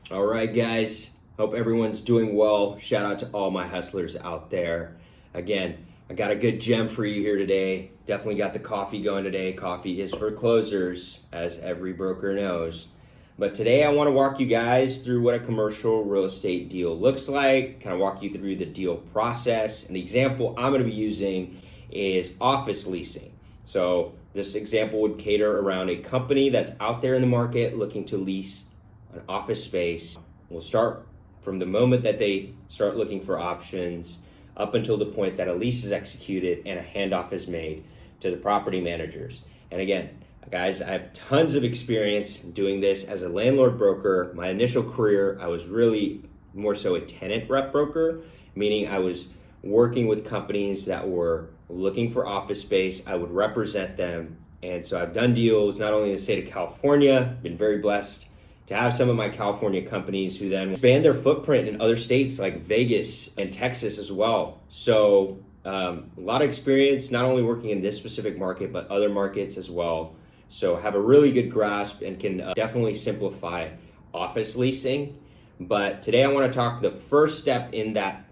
All right, guys. Hope everyone's doing well. Shout out to all my hustlers out there. Again, I got a good gem for you here today. Definitely got the coffee going today. Coffee is for closers, as every broker knows. But today I want to walk you guys through what a commercial real estate deal looks like, kind of walk you through the deal process. And the example I'm going to be using is office leasing. So this example would cater around a company that's out there in the market looking to lease an office space. We'll start from the moment that they start looking for options up until the point that a lease is executed and a handoff is made to the property managers. And again, guys, I have tons of experience doing this as a landlord broker. My initial career, I was really more so a tenant rep broker, meaning I was working with companies that were looking for office space. I would represent them. And so I've done deals not only in the state of California, been very blessed to have some of my California companies who then expand their footprint in other states like Vegas and Texas as well. So a lot of experience, not only working in this specific market, but other markets as well. So have a really good grasp and can definitely simplify office leasing. But today I want to talk the first step in that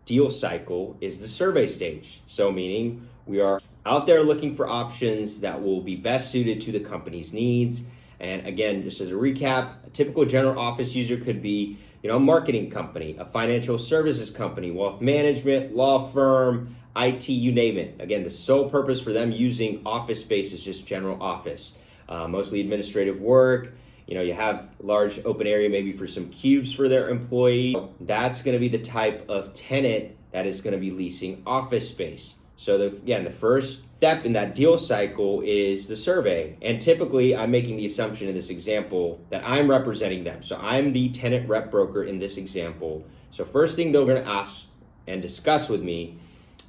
deal cycle is the survey stage. So meaning we are out there looking for options that will be best suited to the company's needs. And again, just as a recap, a typical general office user could be, a marketing company, a financial services company, wealth management, law firm, IT, you name it. Again, the sole purpose for them using office space is just general office, mostly administrative work. You have large open area maybe for some cubes for their employee. That's going to be the type of tenant that is going to be leasing office space. So the first step in that deal cycle is the survey. And typically I'm making the assumption in this example that I'm representing them. So I'm the tenant rep broker in this example. So first thing they're going to ask and discuss with me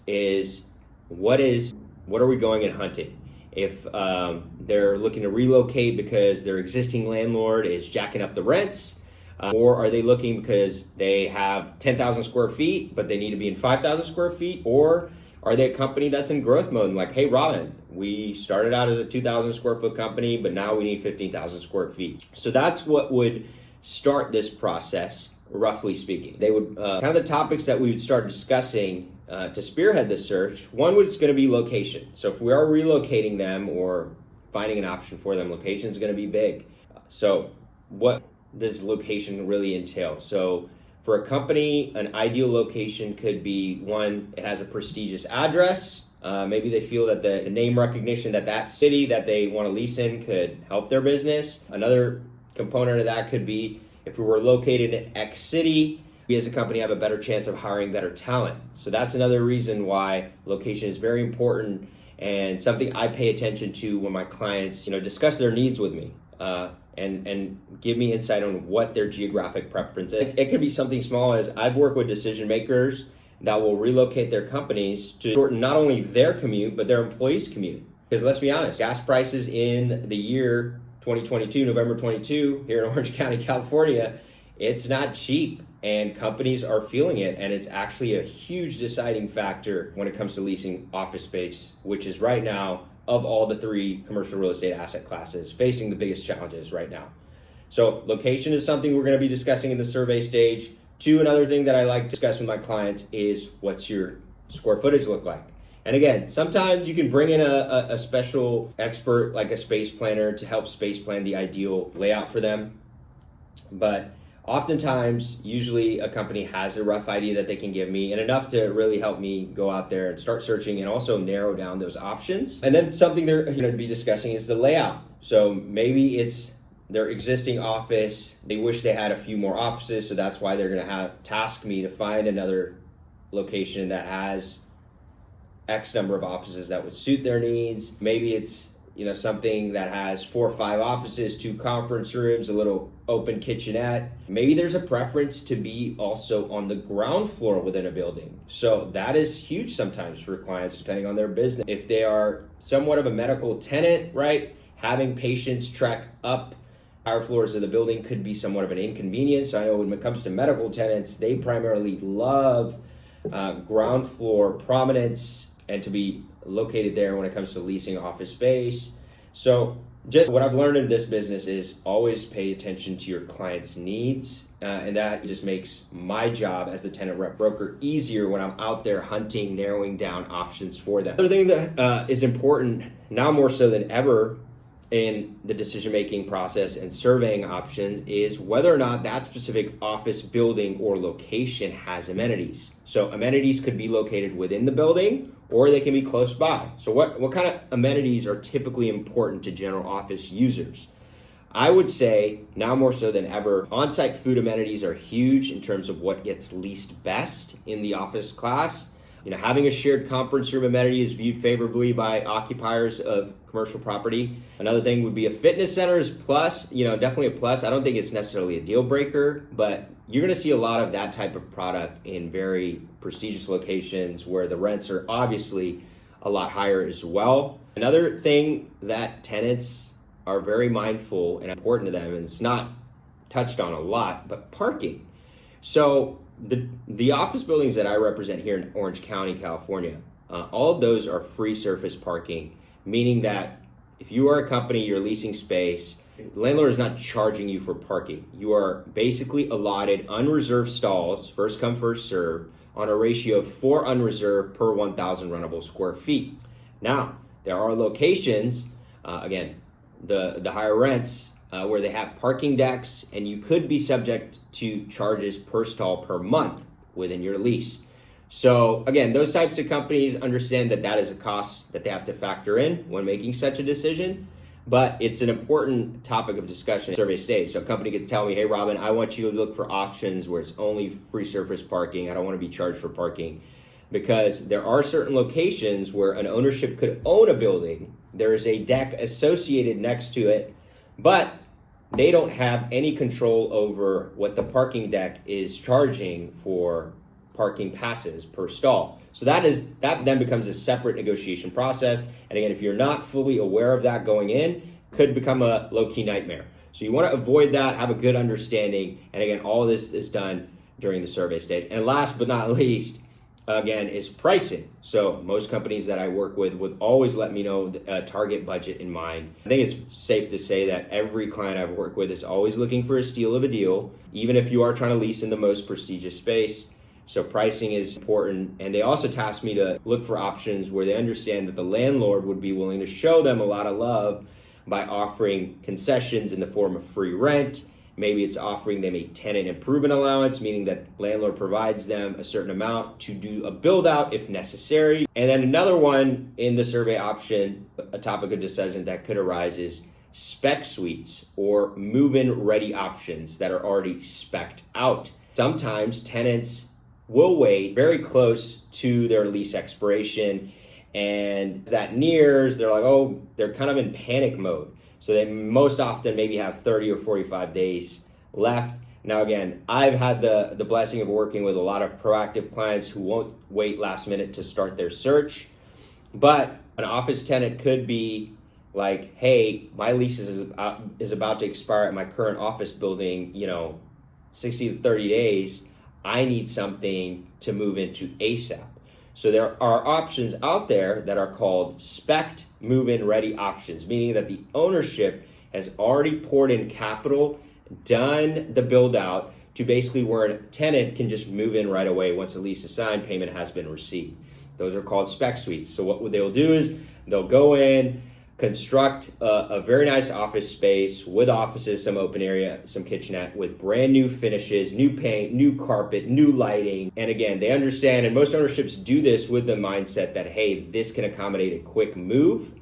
is what are we going and hunting? If they're looking to relocate because their existing landlord is jacking up the rents, or are they looking because they have 10,000 square feet, but they need to be in 5,000 square feet? Or are they a company that's in growth mode and like, hey, Robin, we started out as a 2,000 square foot company, but now we need 15,000 square feet. So that's what would start this process, roughly speaking. They would, kind of the topics that we would start discussing to spearhead the search. One was going to be location. So if we are relocating them or finding an option for them, location is going to be big. So what does location really entail? So for a company, an ideal location could be one, it has a prestigious address. Maybe they feel that the name recognition that city that they want to lease in could help their business. Another component of that could be if we were located in X city, we as a company have a better chance of hiring better talent. So that's another reason why location is very important and something I pay attention to when my clients, discuss their needs with me. And give me insight on what their geographic preference is. It could be something small as I've worked with decision makers that will relocate their companies to shorten not only their commute, but their employees' commute. Because let's be honest, gas prices in the year 2022, November 22, here in Orange County, California, it's not cheap and companies are feeling it. And it's actually a huge deciding factor when it comes to leasing office space, which is right now, of all the three commercial real estate asset classes, facing the biggest challenges right now. So location is something we're going to be discussing in the survey stage. Two, another thing that I like to discuss with my clients is what's your square footage look like? And again, sometimes you can bring in a special expert like a space planner to help space plan the ideal layout for them. But oftentimes, usually a company has a rough idea that they can give me and enough to really help me go out there and start searching and also narrow down those options. And then something they're going to be discussing is the layout. So maybe it's their existing office. They wish they had a few more offices. So that's why they're going to task me to find another location that has X number of offices that would suit their needs. Maybe it's something that has 4 or 5 offices, 2 conference rooms, a little open kitchenette. Maybe there's a preference to be also on the ground floor within a building. So that is huge sometimes for clients, depending on their business. If they are somewhat of a medical tenant, right, having patients trek up higher floors of the building could be somewhat of an inconvenience. I know when it comes to medical tenants, they primarily love ground floor prominence and to be located there when it comes to leasing office space. So Just what I've learned in this business is always pay attention to your client's needs, and that just makes my job as the tenant rep broker easier when I'm out there hunting, narrowing down options for them. Another thing that is important now more so than ever in the decision-making process and surveying options is whether or not that specific office building or location has amenities. So amenities could be located within the building or they can be close by. So what kind of amenities are typically important to general office users? I would say now more so than ever, on-site food amenities are huge in terms of what gets leased best in the office class. Having a shared conference room amenity is viewed favorably by occupiers of commercial property. Another thing would be a fitness center is plus, definitely a plus. I don't think it's necessarily a deal breaker, but you're going to see a lot of that type of product in very prestigious locations where the rents are obviously a lot higher as well. Another thing that tenants are very mindful and important to them, and it's not touched on a lot, but parking. So the office buildings that I represent here in Orange County, California, all of those are free surface parking, meaning that if you are a company, you're leasing space, the landlord is not charging you for parking. You are basically allotted unreserved stalls, first come, first serve, on a ratio of 4 unreserved per 1,000 rentable square feet. Now, there are locations, again, the higher rents, where they have parking decks, and you could be subject to charges per stall per month within your lease. So again, those types of companies understand that that is a cost that they have to factor in when making such a decision, but it's an important topic of discussion at survey stage. So a company could tell me, hey Robin, I want you to look for options where it's only free surface parking. I don't want to be charged for parking, because there are certain locations where an ownership could own a building. There is a deck associated next to it, but they don't have any control over what the parking deck is charging for parking passes per stall. So that then becomes a separate negotiation process. And again, if you're not fully aware of that going in, could become a low-key nightmare. So you want to avoid that, have a good understanding. And again, all of this is done during the survey stage. And last but not least, again, is pricing. So most companies that I work with would always let me know a target budget in mind. I think it's safe to say that every client I've worked with is always looking for a steal of a deal, even if you are trying to lease in the most prestigious space. So pricing is important. And they also task me to look for options where they understand that the landlord would be willing to show them a lot of love by offering concessions in the form of free rent. Maybe it's offering them a tenant improvement allowance, meaning that landlord provides them a certain amount to do a build out if necessary. And then another one in the survey option, a topic of decision that could arise is spec suites or move-in ready options that are already spec'd out. Sometimes tenants will wait very close to their lease expiration, and as that nears, they're like, oh, they're kind of in panic mode. So they most often maybe have 30 or 45 days left. Now, again, I've had the blessing of working with a lot of proactive clients who won't wait last minute to start their search. But an office tenant could be like, hey, my lease is about to expire at my current office building, 60 to 30 days. I need something to move into ASAP. So there are options out there that are called spec'd move-in ready options, meaning that the ownership has already poured in capital, done the build out to basically where a tenant can just move in right away once a lease is signed, payment has been received. Those are called spec suites. So what they'll do is they'll go in, construct a very nice office space with offices, some open area, some kitchenette with brand new finishes, new paint, new carpet, new lighting. And again, they understand, and most ownerships do this with the mindset that, hey, this can accommodate a quick move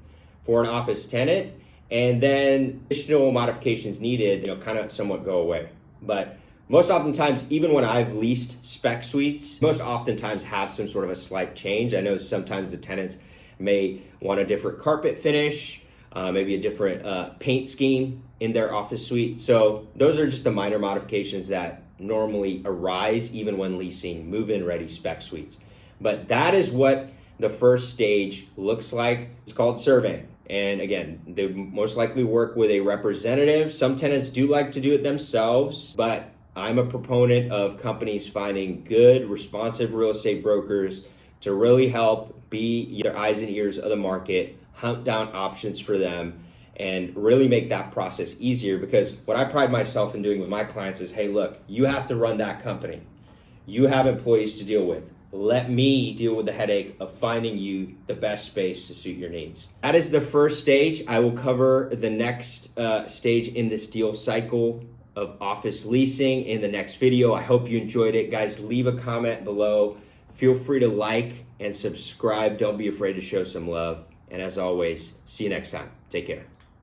for an office tenant. And then additional modifications needed, kind of somewhat go away. But most oftentimes, even when I've leased spec suites, most oftentimes have some sort of a slight change. I know sometimes the tenants may want a different carpet finish, maybe a different paint scheme in their office suite. So those are just the minor modifications that normally arise even when leasing move-in ready spec suites. But that is what the first stage looks like. It's called surveying. And again, they most likely work with a representative. Some tenants do like to do it themselves, but I'm a proponent of companies finding good, responsive real estate brokers to really help be their eyes and ears of the market, hunt down options for them, and really make that process easier. Because what I pride myself in doing with my clients is, hey, look, you have to run that company. You have employees to deal with. Let me deal with the headache of finding you the best space to suit your needs. That is the first stage. I will cover the next stage in this deal cycle of office leasing in the next video. I hope you enjoyed it. Guys, leave a comment below. Feel free to like and subscribe. Don't be afraid to show some love. And as always, see you next time. Take care.